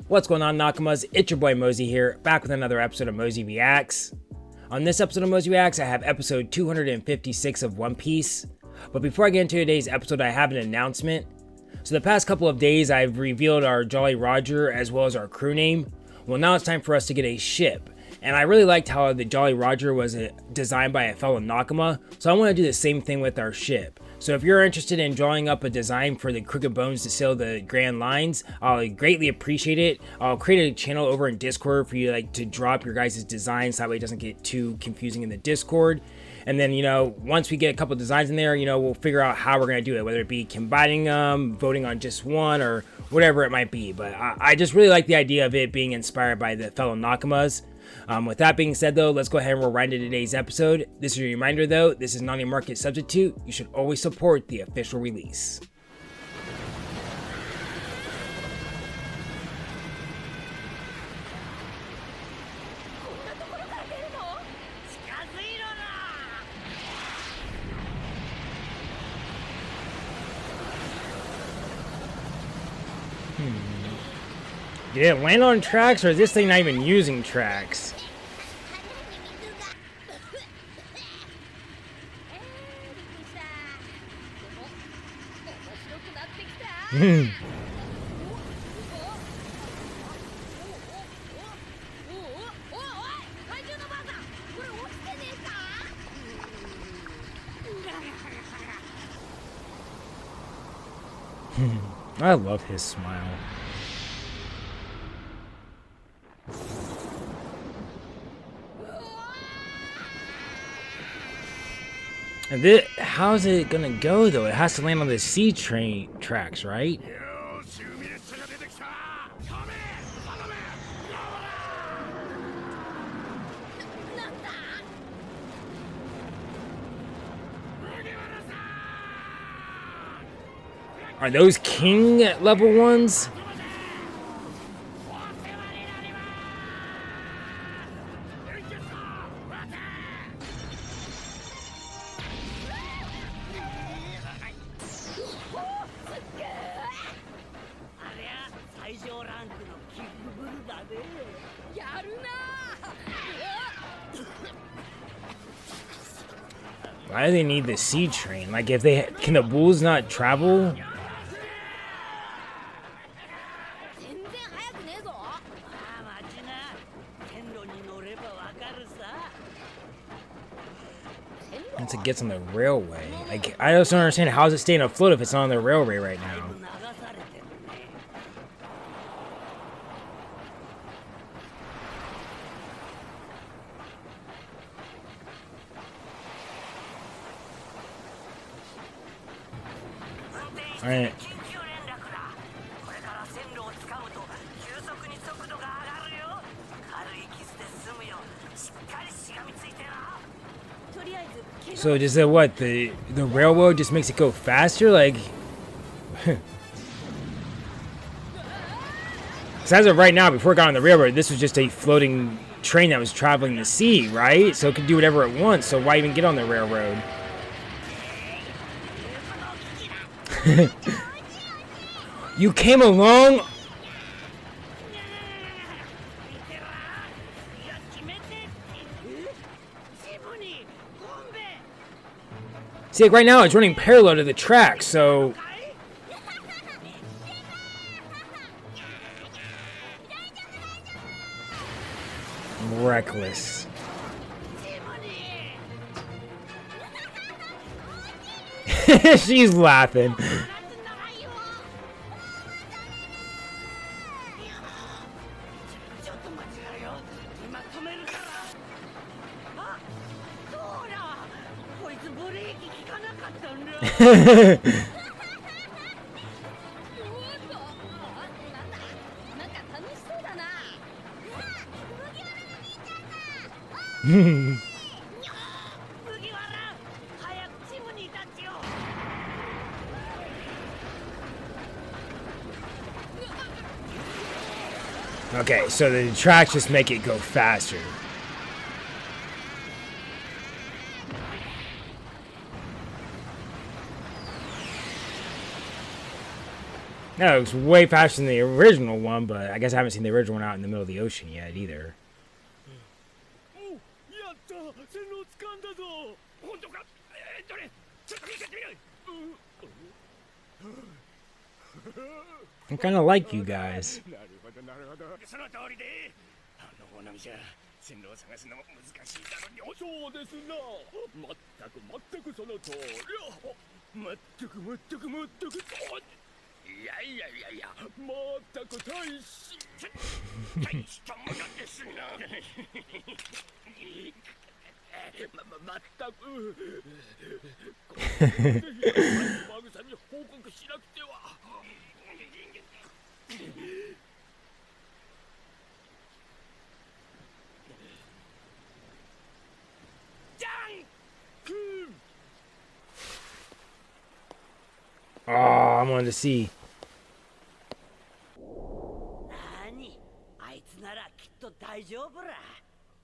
What's going on, Nakamas? It's your boy Mozy here, back with another episode of Mozy Reacts. On this episode of Mozy Reacts, I have episode 256 of One Piece. But before I get into today's episode, I have an announcement. So the past couple of days, I've revealed our Jolly Roger as well as our crew name. Well, now it's time for us to get a ship. And I really liked how the Jolly Roger was designed by a fellow Nakama, so I want to do the same thing with our ship. So if you're interested in drawing up a design for the Crooked Bones to sail the Grand Lines, I'll greatly appreciate it. I'll create a channel over in Discord for you to drop your guys' designs, that way it doesn't get too confusing in the Discord. And then, once we get a couple designs in there, we'll figure out how we're going to do it, whether it be combining them, voting on just one, or whatever it might be. But I just really like the idea of it being inspired by the fellow Nakamas. With that being said, though, let's go ahead and roll right into today's episode. This is a reminder, though, this is not a market substitute. You should always support the official release. Did it land on tracks, or is this thing not even using tracks? I love his smile. And how's it gonna go though? It has to land on the sea train tracks, right? Are those king level ones? Why do they need the sea train? Like, if they can the bulls not travel? Once it gets on the railway, like, I just don't understand how is it staying afloat if it's not on the railway right now. Alright. So does that what? The railroad just makes it go faster? Like... So as of right now, before it got on the railroad, this was just a floating train that was traveling the sea, right? So it could do whatever it wants, so why even get on the railroad? You came along? See, like right now it's running parallel to the track, so... Reckless. She's laughing. Okay, so the tracks just make it go faster. No, it was way faster than the original one, but I guess I haven't seen the original one out in the middle of the ocean yet either. I kind of like you guys. 線路を探すのも難しいだろう。そうですな。全くその通り。全く。いや、全く大したものですな。全く。マグさんに報告しなくては。Oh, I wanted to see. 何あいつならきっと大丈夫ら。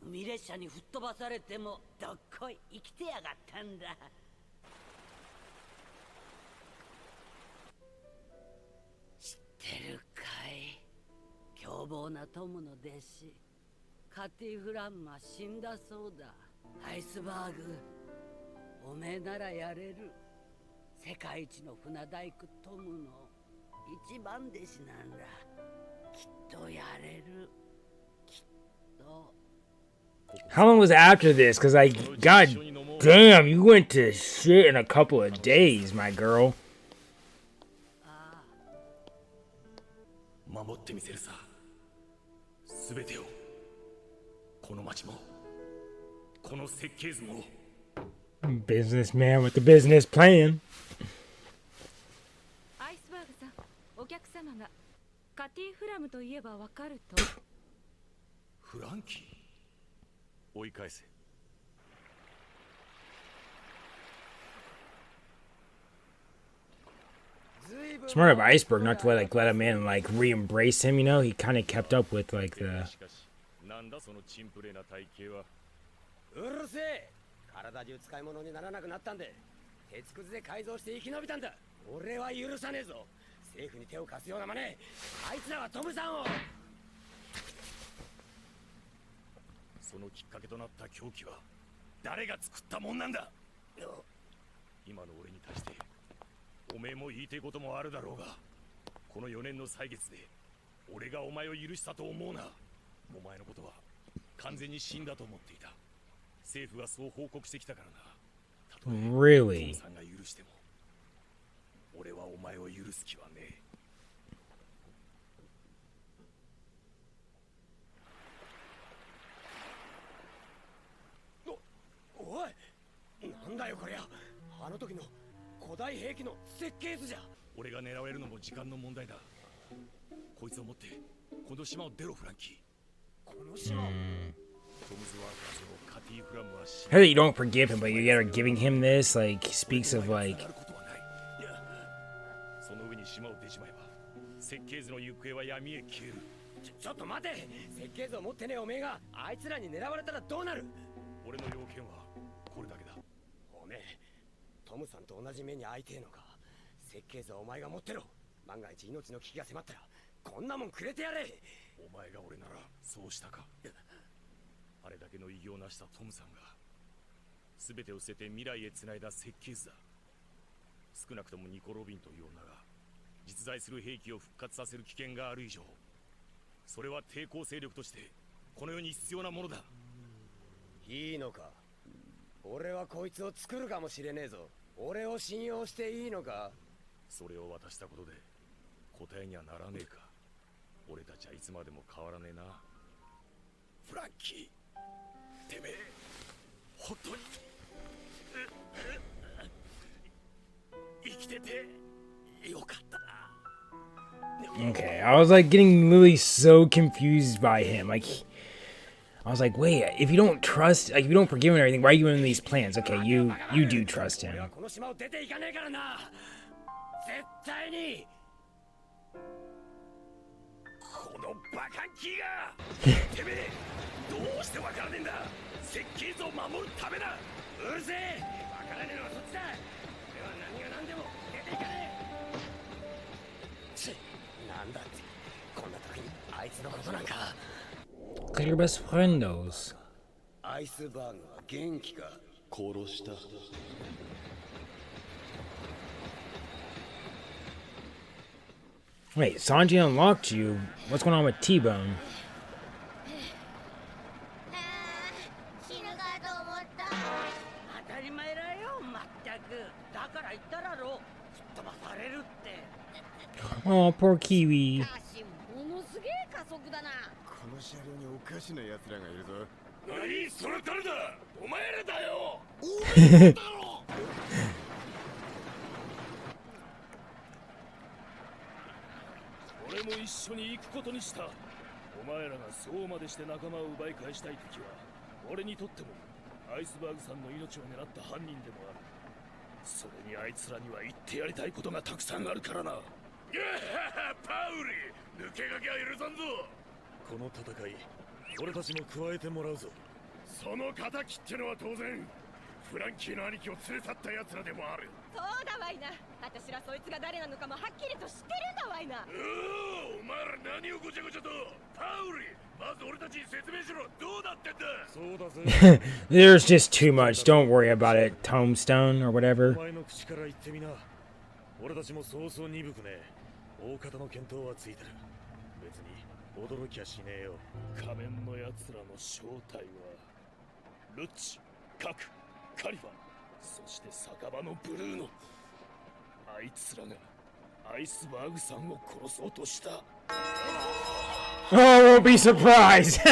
海列車に吹っ飛ばされてもどっこい生きてやがったんだ。知ってるかい？凶暴なトムの弟子カティ・フランマ死んだそうだ。アイスバーグ、おめえならやれる。世界一の船大工トムの一番弟子なんだ。きっとやれる。きっと。 How long was it after this? Because, like, god damn, you went to shit in a couple of days, my girl. 守ってみせるさ。すべてを。この町も。この設計図も。Businessman with the business plan. アイスバーグさん、お客様がカティ・フラムといえばわかると。フランキー。追い返せ。Smart of Iceberg not to let him in and like re-embrace him, you know. He kind of kept up with like the. なんだそのチンプレーな体型は。うるせえ。体中使い物にならなくなったんで鉄くずで改造して生き延びたんだ。俺は許さねえぞ。政府に手を貸すような真似。あいつらはトムさんを。そのきっかけとなった凶器は誰が作ったもんなんだ。今の俺に対しておめえも言いてえこともあるだろうが、この4年の歳月で俺がお前を許したと思うな。お前のことは完全に死んだと思っていた。政府がそう報告してきたからな。たとえ Really? トムさんが許しても俺はお前を許す気はねえ。おい、なんだよこりゃ。あの時の古代兵器の設計図じゃ。俺が狙われるのも時間の問題だ。こいつを持ってこの島を出ろフランキー。この島。How that you don't forgive him, but you are giving him this, like, speaks of, like... その上に島を出ちまえば設計図の行方は闇へ消える。ちょっと待て。設計図を持ってねえおめえがあいつらに狙われたらどうなる。俺の要件はこれだけだ。おめえトムさんと同じ目に遭いてえのか。設計図はお前が持ってろ。万が一命の危機が迫ったらこんなもんくれてやれ。お前が俺ならそうしたか。あれだけの偉業を成したトムさんが全てを捨てて未来へ繋いだ設計図だ。少なくともニコ・ロビンという女が実在する兵器を復活させる危険がある以上、それは抵抗勢力としてこの世に必要なものだ。いいのか。俺はこいつを作るかもしれねえぞ。俺を信用していいのか。それを渡したことで答えにはならねえか。俺たちはいつまでも変わらねえなフランキー。てめえ本当に生きててよかったな。 Okay, I was like getting literally so confused by him. Like, I was like, wait, if you don't trust, like, if you don't forgive him and everything, why are you in these plans? Okay, you do trust him. この島を出ていかねえからな。絶対に。このバカンキーがてめえどうしてわからねえんだ。設計図を守るためだ。うるせえ。わからねえのはそっちだ。俺は何が何でも出ていかねえ。なんだってこんな時にあいつのことなんか。 Clear best friendos. アイスバーグは元気か。殺した。 Wait, Sanji unlocked you. What's going on with T-Bone? 死ぬかと思った。当たり前だよ、まったく。だから言ったらろ、吹っ飛ばされるって。 Oh, poor Kiwi. しかしものすげえ加速だな。この車両におかしな奴らがいるぞ。何？それ誰だ？お前らだよ。お前らだろ。俺も一緒に行くことにした。お前らがそうまでして仲間を奪い返したい敵は、俺にとってもアイスバーグさんの命を狙った犯人でもある。それにあいつらには言ってやりたいことがたくさんあるからな。パウリ、抜け駆けはいるさんぞ。この戦い、俺たちも加えてもらうぞ。その仇ってのは当然フランキーの兄貴を連れ去った奴らでもある。そうだわいな。私らそいつが誰なのかもはっきりと知ってるんだわいな。お前ら何をごちゃごちゃと。パウリ、まず俺たちに説明しろ。どうなってんだ。そうだぜ。There's just too much. Don't worry about it, Tombstone or whatever. お前の口から言ってみな。俺たちもそうそう鈍くね。大方の見当はついてる。別に驚きゃしねえよ。仮面の奴らの正体はルッチ、カク、カリファ、そして酒場のブルーノ。あいつらがアイスバーグさんを殺そうとした。 Oh, won't be surprised. あ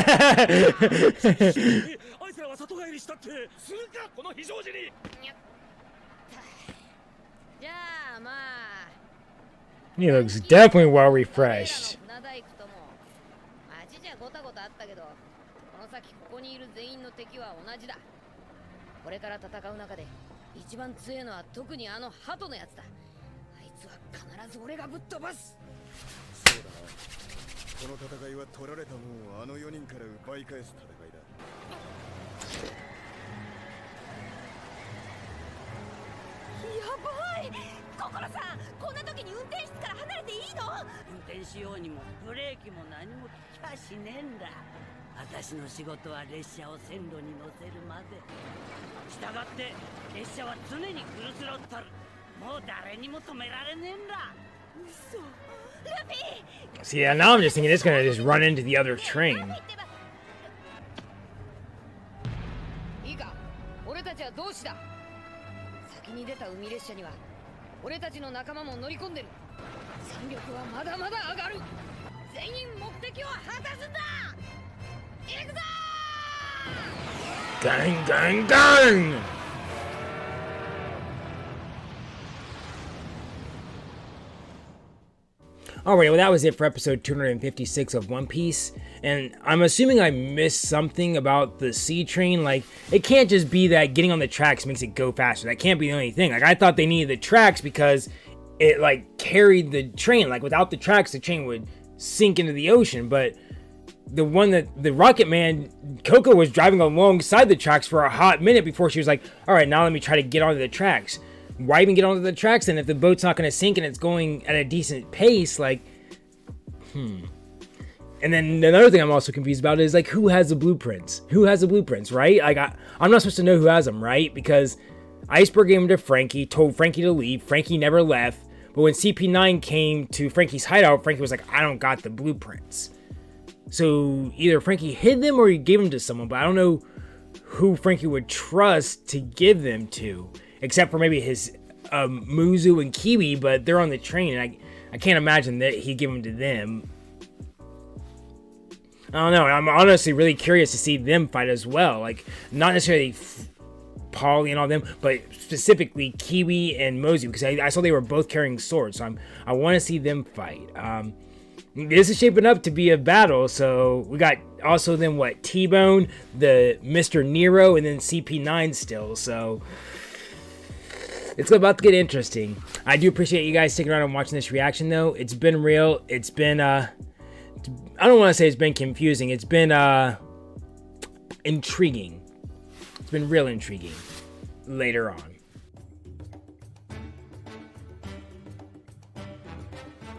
いつらは里帰りしたってするか、この非常時に。じゃあまあ He looks definitely well refreshed. 街じゃゴタゴタあったけど、この先ここにいる全員の敵は同じだ。これから戦う中で一番強いのは特にあの鳩のやつだ。あいつは必ず俺がぶっ飛ばす。そうだな。この戦いは取られたもんをあの4人から奪い返す戦いだ。やばい。心さん、こんな時に運転室から離れていいの？運転しようにもブレーキも何も効きゃしねえんだ。私の仕事は列車を線路に乗せるまで。したがって列車は常にフルスロットル。もう誰にも止められねえんだ。嘘。ルフィ。 See, now I'm just thinking it's gonna just run into the other train. いいか、俺たちは同志だ。先に出た海列車には俺たちの仲間も乗り込んでる。戦力はまだまだ上がる。全員目的を果たすんだ。行くぞー。 Gang, gang, gang! Alright, well that was it for episode 256 of One Piece, and I'm assuming I missed something about the sea train. Like, it can't just be that getting on the tracks makes it go faster. That can't be the only thing. Like, I thought they needed the tracks because it, like, carried the train. Like, without the tracks, the train would sink into the ocean, but the one that the Rocket Man, Coco was driving alongside the tracks for a hot minute before she was like, alright, now let me try to get onto the tracks. Why even get onto the tracks then if the boat's not going to sink and it's going at a decent pace? Like, And then another thing I'm also confused about is, like, who has the blueprints? Who has the blueprints, right? Like, I'm not supposed to know who has them, right? Because Iceberg gave them to Frankie, told Frankie to leave. Frankie never left. But when CP9 came to Frankie's hideout, Frankie was like, I don't got the blueprints. So either Frankie hid them or he gave them to someone, but I don't know who Frankie would trust to give them to. Except for maybe his Muzu and Kiwi, but they're on the train, and I can't imagine that he'd give them to them. I don't know. I'm honestly really curious to see them fight as well. Like, not necessarily Polly and all them, but specifically Kiwi and Mozy, because I saw they were both carrying swords, so I want to see them fight. This is shaping up to be a battle, so we got also then what, T-Bone, the Mr. Nero, and then CP9 still, so it's about to get interesting. I do appreciate you guys sticking around and watching this reaction, though. It's been real. It's been, I don't want to say it's been confusing. It's been, intriguing. It's been real intriguing. Later on.